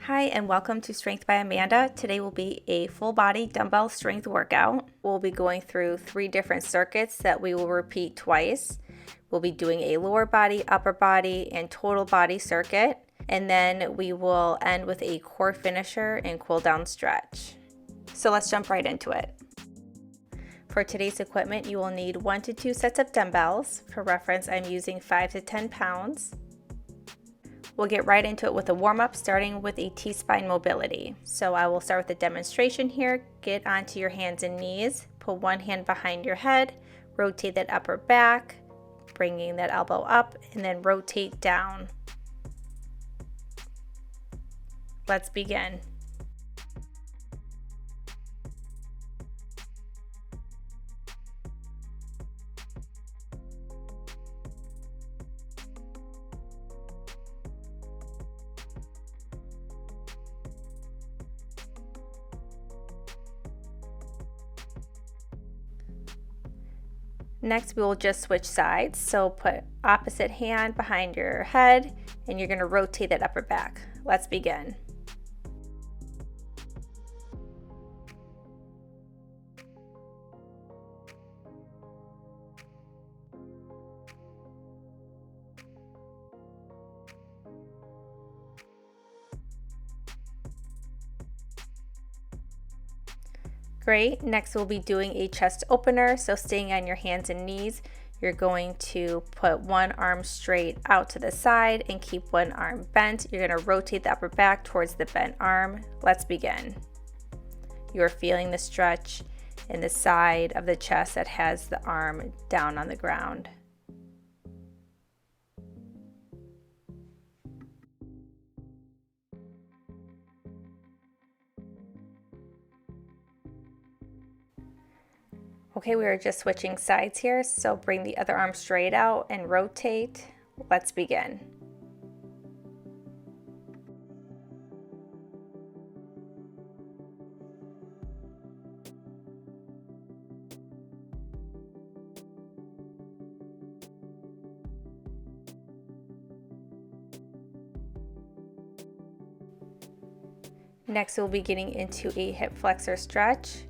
Hi and welcome to Strength by Amanda. Today will be a full body dumbbell strength workout. We'll be going through 3 different circuits that we will repeat twice. We'll be doing a lower body, upper body, and total body circuit. And then we will end with a core finisher and cooldown stretch. So let's jump right into it. For today's equipment, you will need 1 to 2 sets of dumbbells. For reference, I'm using 5 to 10 pounds. We'll get right into it with a warm-up, starting with a T-spine mobility. So I will start with a demonstration here. Get onto your hands and knees, put one hand behind your head, rotate that upper back, bringing that elbow up, and then rotate down. Let's begin. Next, we will just switch sides. So put opposite hand behind your head and you're going to rotate that upper back. Let's begin. Great. Next, we'll be doing a chest opener. So staying on your hands and knees, you're going to put one arm straight out to the side and keep one arm bent. You're going to rotate the upper back towards the bent arm. Let's begin. You're feeling the stretch in the side of the chest that has the arm down on the ground. Okay, we are just switching sides here, so bring the other arm straight out and rotate. Let's begin. Next, we'll be getting into a hip flexor stretch.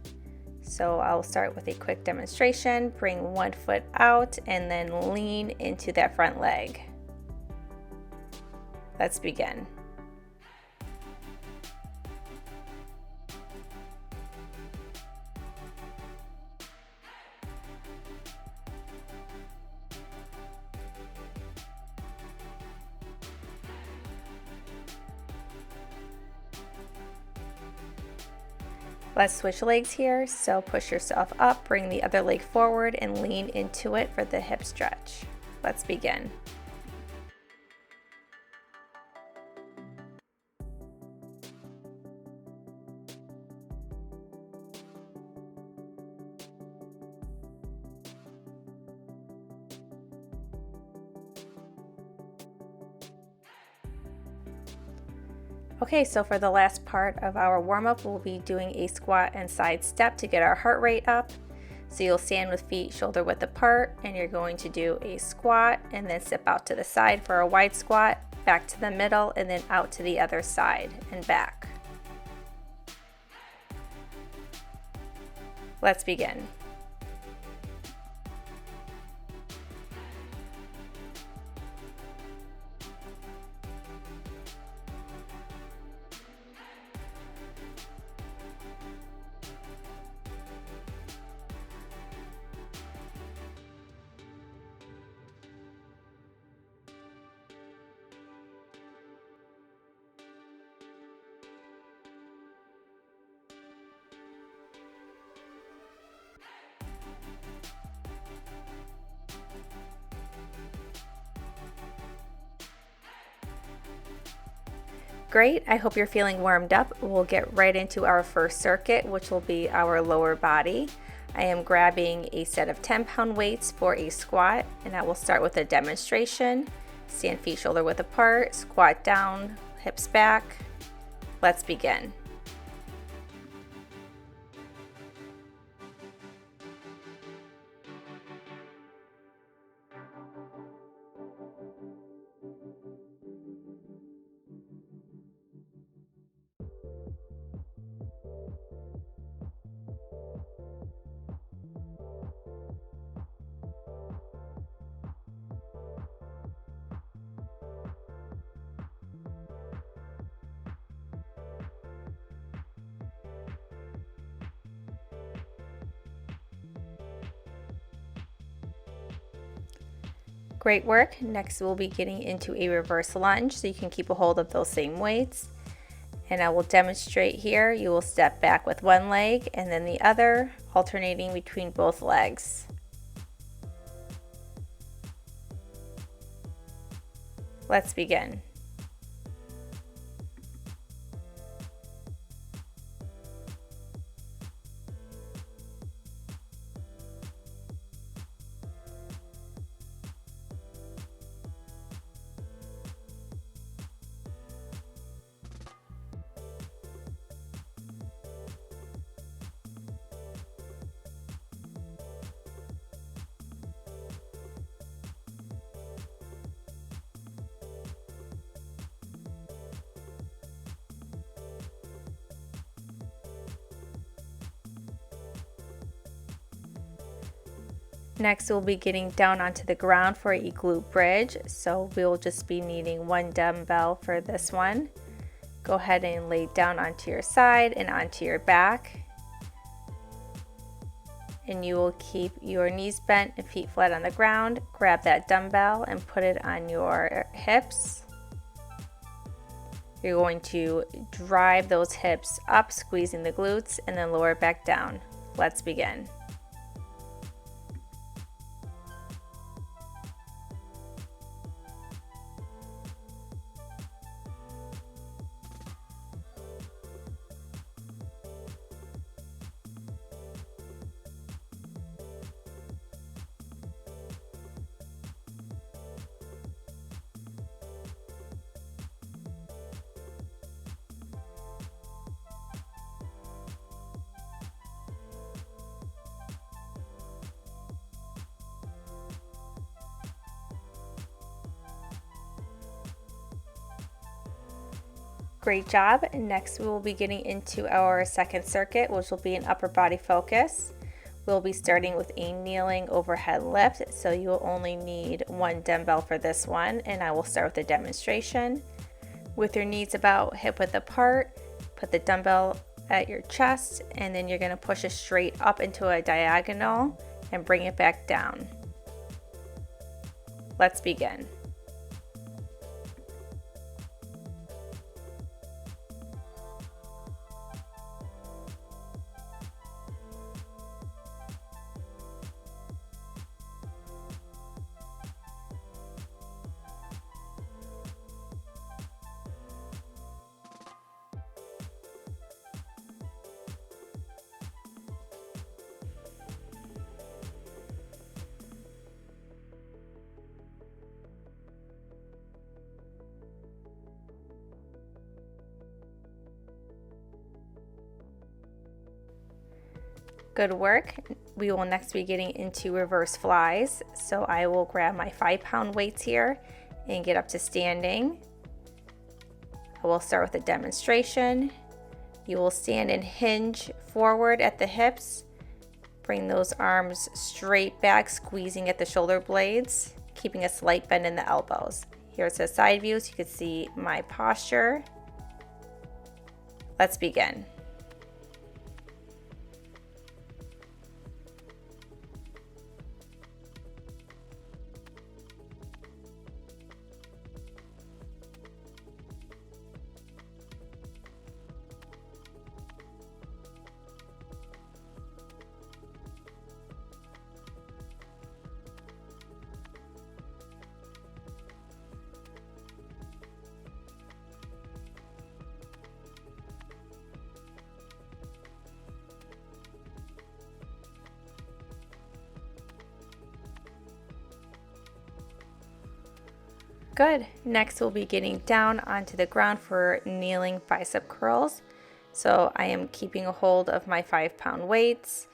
So I'll start with a quick demonstration, bring one foot out and then lean into that front leg. Let's begin. Let's switch legs here, so push yourself up, bring the other leg forward and lean into it for the hip stretch. Let's begin. Okay, so for the last part of our warm-up, we'll be doing a squat and side step to get our heart rate up. So you'll stand with feet shoulder width apart and you're going to do a squat and then step out to the side for a wide squat, back to the middle and then out to the other side and back. Let's begin. Great, I hope you're feeling warmed up. We'll get right into our first circuit, which will be our lower body. I am grabbing a set of 10-pound weights for a squat, and I will start with a demonstration. Stand feet shoulder width apart, squat down, hips back. Let's begin. Great work. Next we'll be getting into a reverse lunge so you can keep a hold of those same weights. And I will demonstrate here. You will step back with one leg and then the other, alternating between both legs. Let's begin. Next, we'll be getting down onto the ground for a glute bridge. So we'll just be needing one dumbbell for this one. Go ahead and lay down onto your side and onto your back. And you will keep your knees bent and feet flat on the ground. Grab that dumbbell and put it on your hips. You're going to drive those hips up, squeezing the glutes, and then lower it back down. Let's begin. Great job. Next we will be getting into our second circuit, which will be an upper body focus. We'll be starting with a kneeling overhead lift, so you will only need one dumbbell for this one, and I will start with a demonstration. With your knees about hip width apart, put the dumbbell at your chest, and then you're going to push it straight up into a diagonal and bring it back down. Let's begin. Good work. We will next be getting into reverse flies. So I will grab my 5-pound weights here and get up to standing. I will start with a demonstration. You will stand and hinge forward at the hips. Bring those arms straight back, squeezing at the shoulder blades, keeping a slight bend in the elbows. Here's a side view so you can see my posture. Let's begin. Good. Next we'll be getting down onto the ground for kneeling bicep curls. So I am keeping a hold of my 5-pound weights.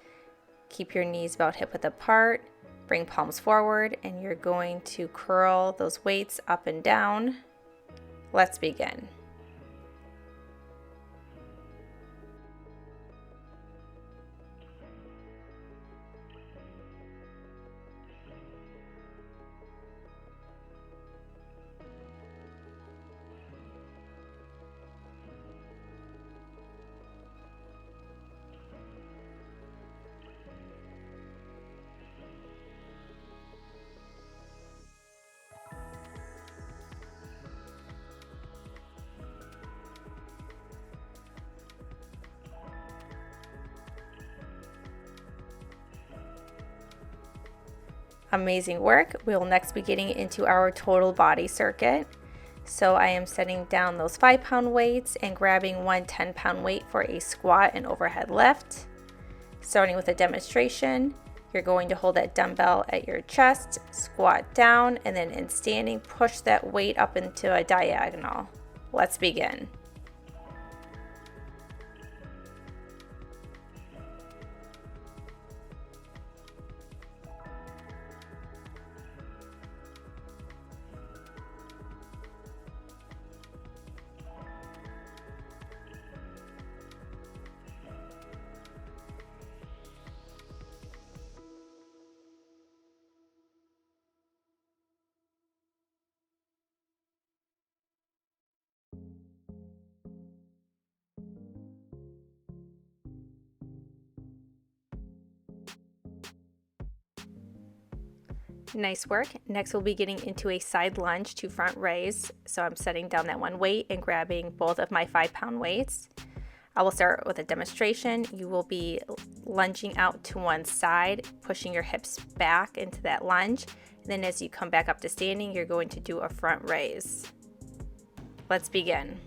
Keep your knees about hip width apart. Bring palms forward and you're going to curl those weights up and down. Let's begin. Amazing work. We will next be getting into our total body circuit. So I am setting down those 5-pound weights and grabbing one 10-pound weight for a squat and overhead lift. Starting with a demonstration, you're going to hold that dumbbell at your chest, squat down, and then in standing, push that weight up into a diagonal. Let's begin. Nice work. Next we'll be getting into a side lunge to front raise. So I'm setting down that one weight and grabbing both of my 5-pound weights. I will start with a demonstration. You will be lunging out to one side, pushing your hips back into that lunge. And then as you come back up to standing, you're going to do a front raise. Let's begin.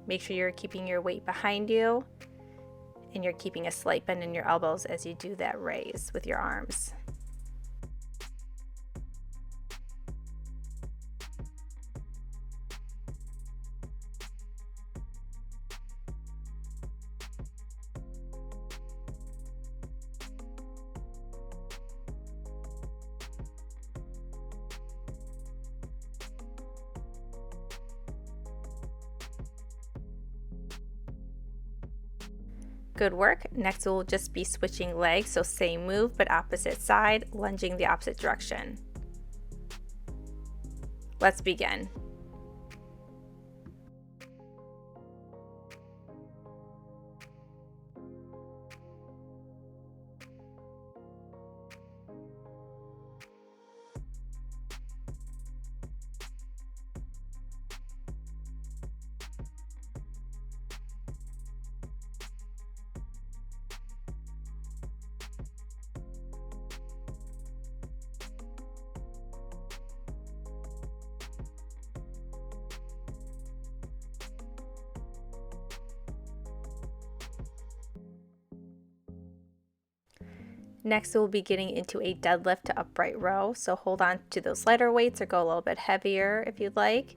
Make sure you're keeping your weight behind you and you're keeping a slight bend in your elbows as you do that raise with your arms. Good work. Next we'll just be switching legs, so same move but opposite side, lunging the opposite direction. Let's begin. Next, we'll be getting into a deadlift to upright row. So hold on to those lighter weights or go a little bit heavier if you'd like.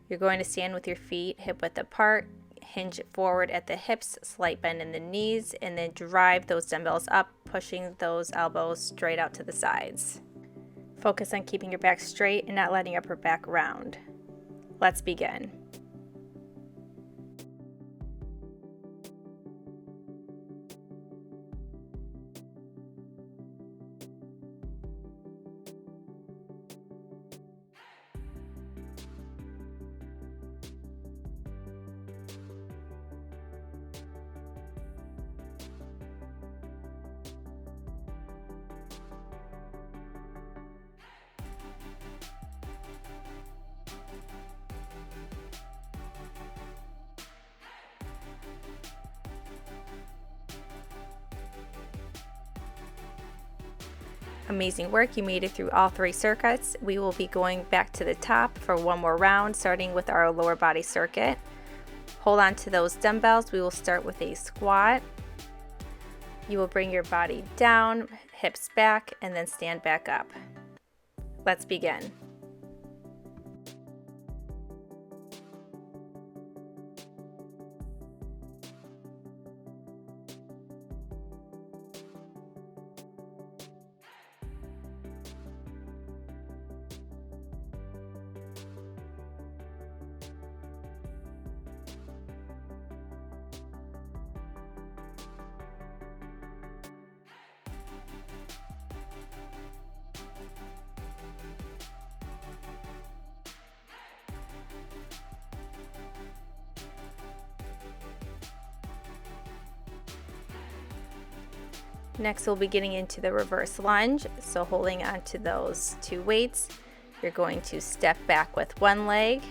You're going to stand with your feet hip width apart, hinge forward at the hips, slight bend in the knees, and then drive those dumbbells up, pushing those elbows straight out to the sides. Focus on keeping your back straight and not letting your upper back round. Let's begin. Amazing work. You made it through all 3 circuits. We will be going back to the top for one more round, starting with our lower body circuit. Hold on to those dumbbells. We will start with a squat. You will bring your body down, hips back, and then stand back up. Let's begin. Next, we'll be getting into the reverse lunge. So holding onto those 2 weights, you're going to step back with one leg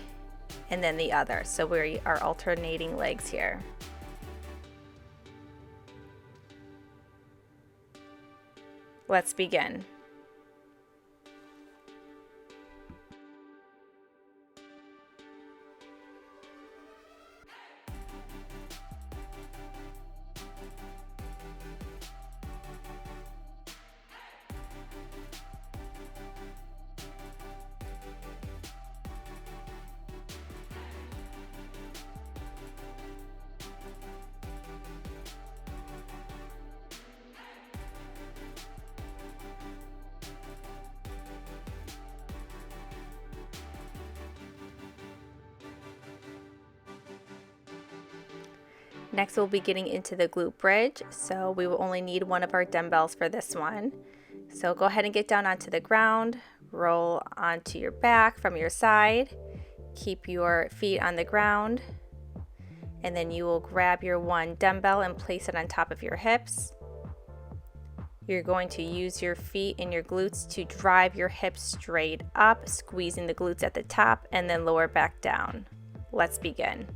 and then the other. So we are alternating legs here. Let's begin. Next, we'll be getting into the glute bridge, so we will only need one of our dumbbells for this one. So go ahead and get down onto the ground, roll onto your back from your side, keep your feet on the ground, and then you will grab your one dumbbell and place it on top of your hips. You're going to use your feet and your glutes to drive your hips straight up, squeezing the glutes at the top, and then lower back down. Let's begin.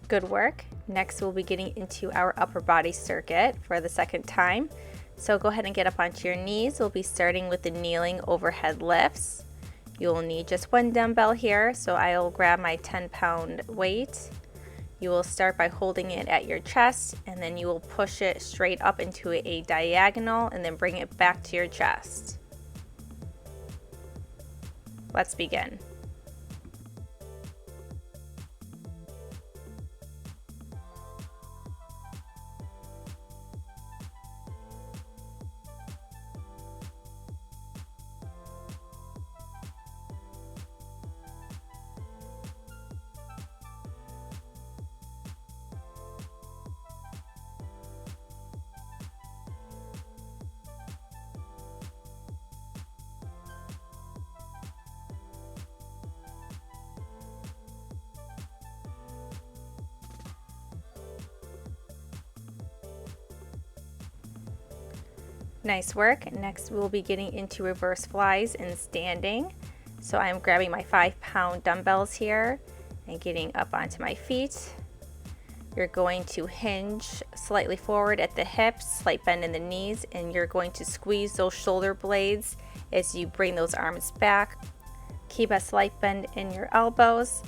Good work. Next, we'll be getting into our upper body circuit for the second time. So go ahead and get up onto your knees. We'll be starting with the kneeling overhead lifts. You'll need just one dumbbell here, so I'll grab my 10-pound weight. You will start by holding it at your chest, and then you will push it straight up into a diagonal and then bring it back to your chest. Let's begin. Nice work. Next, we'll be getting into reverse flies and standing. So I'm grabbing my 5-pound dumbbells here and getting up onto my feet. You're going to hinge slightly forward at the hips, slight bend in the knees, and you're going to squeeze those shoulder blades as you bring those arms back. Keep a slight bend in your elbows.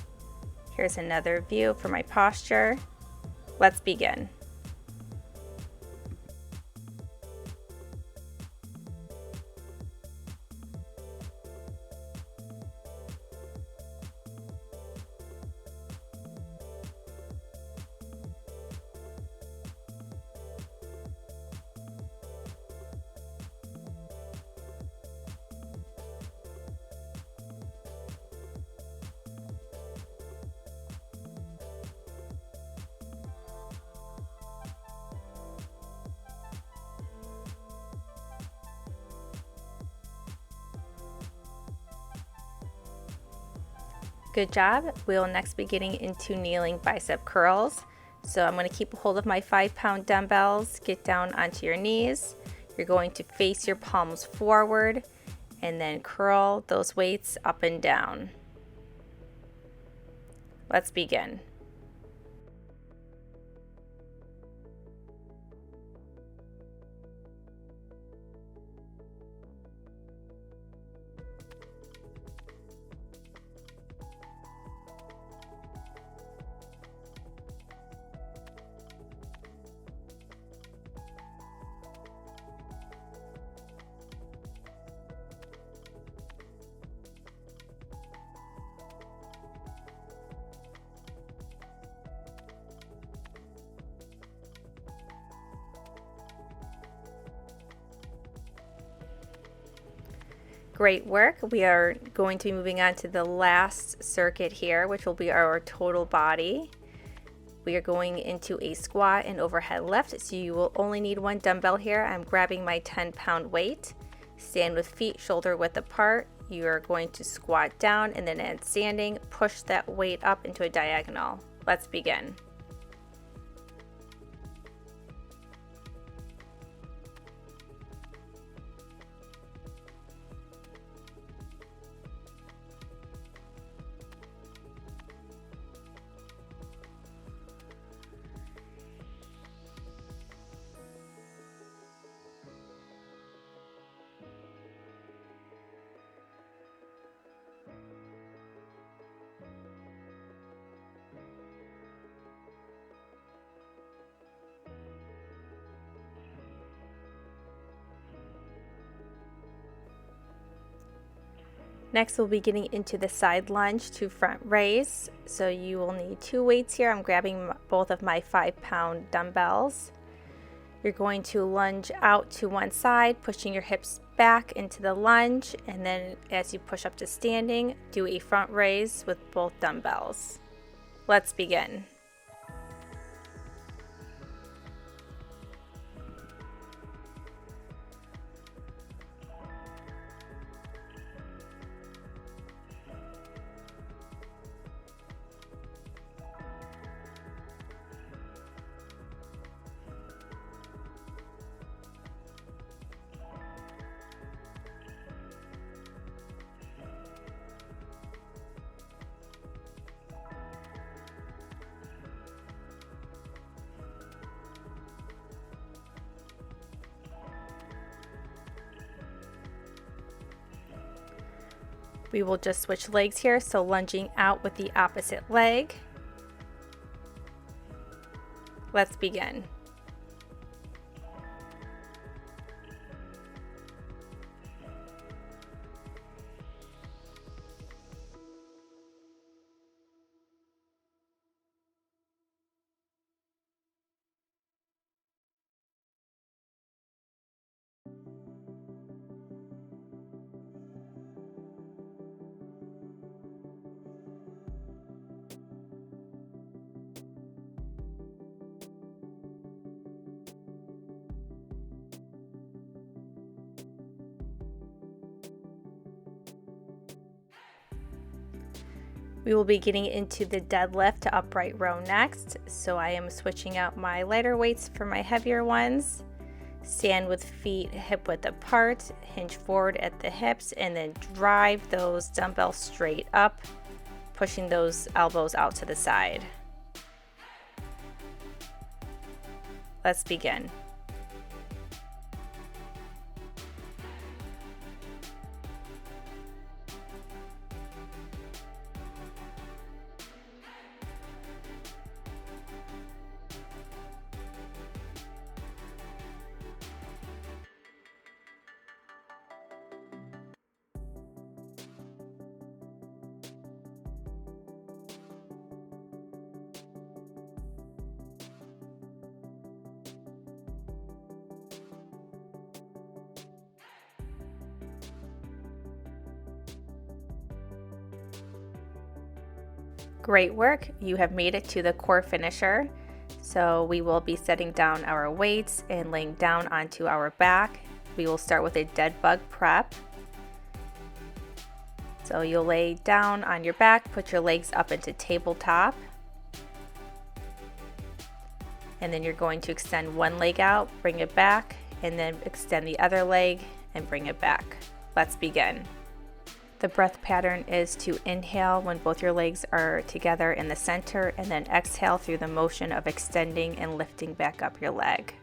Here's another view for my posture. Let's begin. Good job. We'll next be getting into kneeling bicep curls. So I'm going to keep a hold of my 5-pound dumbbells, get down onto your knees. You're going to face your palms forward and then curl those weights up and down. Let's begin. Great work. We are going to be moving on to the last circuit here, which will be our total body. We are going into a squat and overhead lift, so you will only need one dumbbell here. I'm grabbing my 10-pound weight. Stand with feet shoulder width apart. You are going to squat down and then in standing, push that weight up into a diagonal. Let's begin. Next, we'll be getting into the side lunge to front raise. So you will need two weights here. I'm grabbing both of my 5-pound dumbbells. You're going to lunge out to one side, pushing your hips back into the lunge. And then as you push up to standing, do a front raise with both dumbbells. Let's begin. We will just switch legs here, so lunging out with the opposite leg. Let's begin. We will be getting into the deadlift to upright row next. So I am switching out my lighter weights for my heavier ones. Stand with feet hip width apart, hinge forward at the hips, and then drive those dumbbells straight up, pushing those elbows out to the side. Let's begin. Great work. You have made it to the core finisher. So we will be setting down our weights and laying down onto our back. We will start with a dead bug prep. So you'll lay down on your back, put your legs up into tabletop. And then you're going to extend one leg out, bring it back, and then extend the other leg and bring it back. Let's begin. The breath pattern is to inhale when both your legs are together in the center, and then exhale through the motion of extending and lifting back up your leg.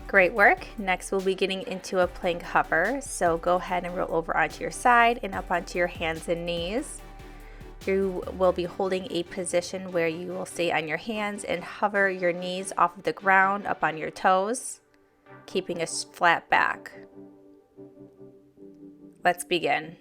Great work. Next, we'll be getting into a plank hover. So go ahead and roll over onto your side and up onto your hands and knees. You will be holding a position where you will stay on your hands and hover your knees off of the ground up on your toes, keeping a flat back. Let's begin.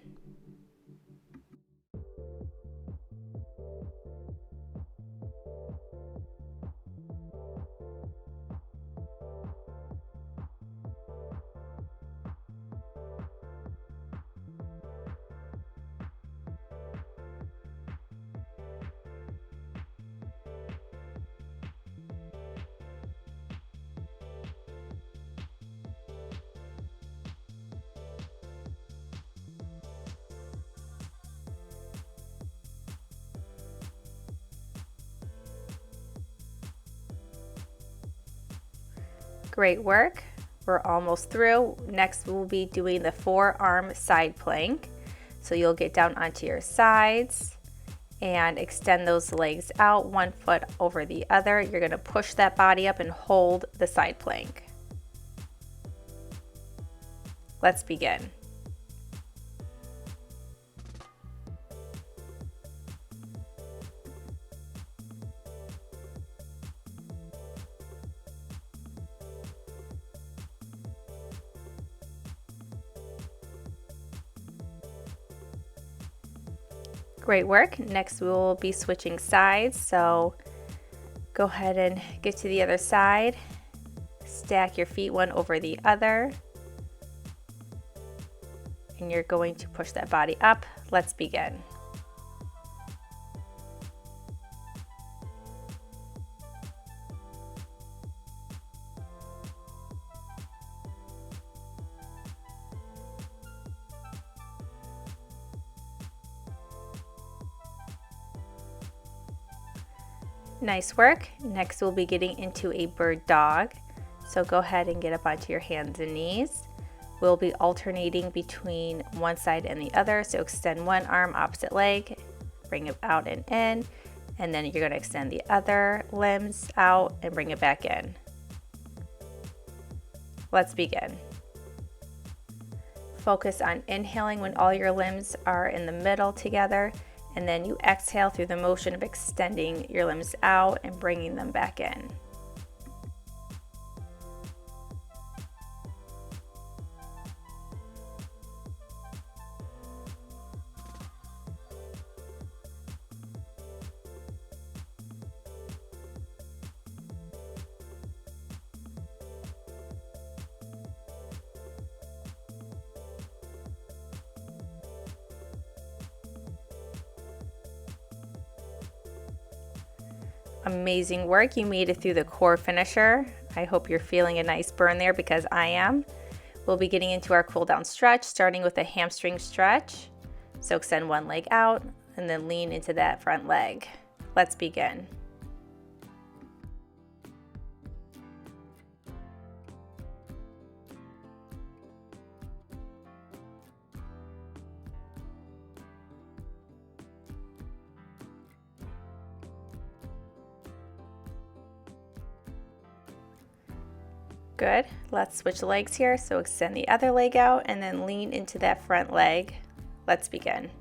Great work. We're almost through. Next, we'll be doing the forearm side plank. So you'll get down onto your sides and extend those legs out, one foot over the other. You're going to push that body up and hold the side plank. Let's begin. Great work. Next, we will be switching sides. So go ahead and get to the other side. Stack your feet one over the other. And you're going to push that body up. Let's begin. Nice work. Next, we'll be getting into a bird dog. So go ahead and get up onto your hands and knees. We'll be alternating between one side and the other. So extend one arm, opposite leg, bring it out and in, and then you're going to extend the other limbs out and bring it back in. Let's begin. Focus on inhaling when all your limbs are in the middle together, and then you exhale through the motion of extending your limbs out and bringing them back in. Amazing work. You made it through the core finisher. I hope you're feeling a nice burn there because I am. We'll be getting into our cool down stretch, starting with a hamstring stretch. So extend one leg out and then lean into that front leg. Let's begin. Good. Let's switch legs here. So extend the other leg out and then lean into that front leg. Let's begin.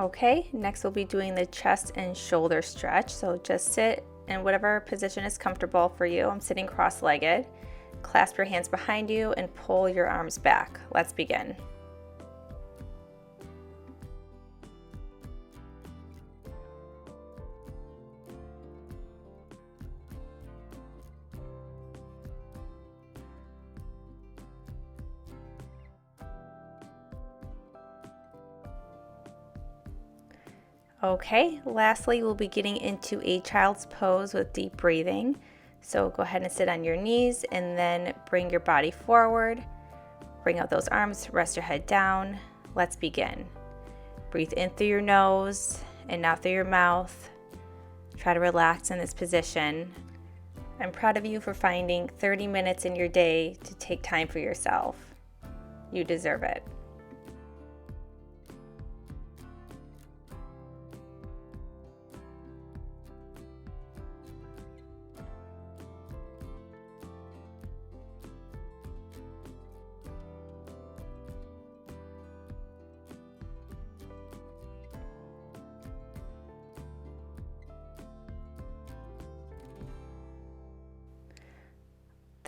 Okay, next we'll be doing the chest and shoulder stretch. So just sit in whatever position is comfortable for you. I'm sitting cross-legged. Clasp your hands behind you and pull your arms back. Let's begin. Okay, lastly, we'll be getting into a child's pose with deep breathing. So go ahead and sit on your knees and then bring your body forward. Bring out those arms, rest your head down. Let's begin. Breathe in through your nose and out through your mouth. Try to relax in this position. I'm proud of you for finding 30 minutes in your day to take time for yourself. You deserve it.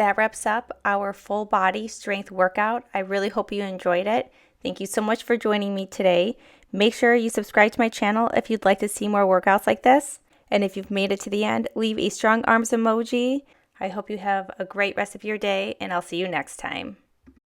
That wraps up our full body strength workout. I really hope you enjoyed it. Thank you so much for joining me today. Make sure you subscribe to my channel if you'd like to see more workouts like this. And if you've made it to the end, leave a strong arms emoji. I hope you have a great rest of your day, and I'll see you next time.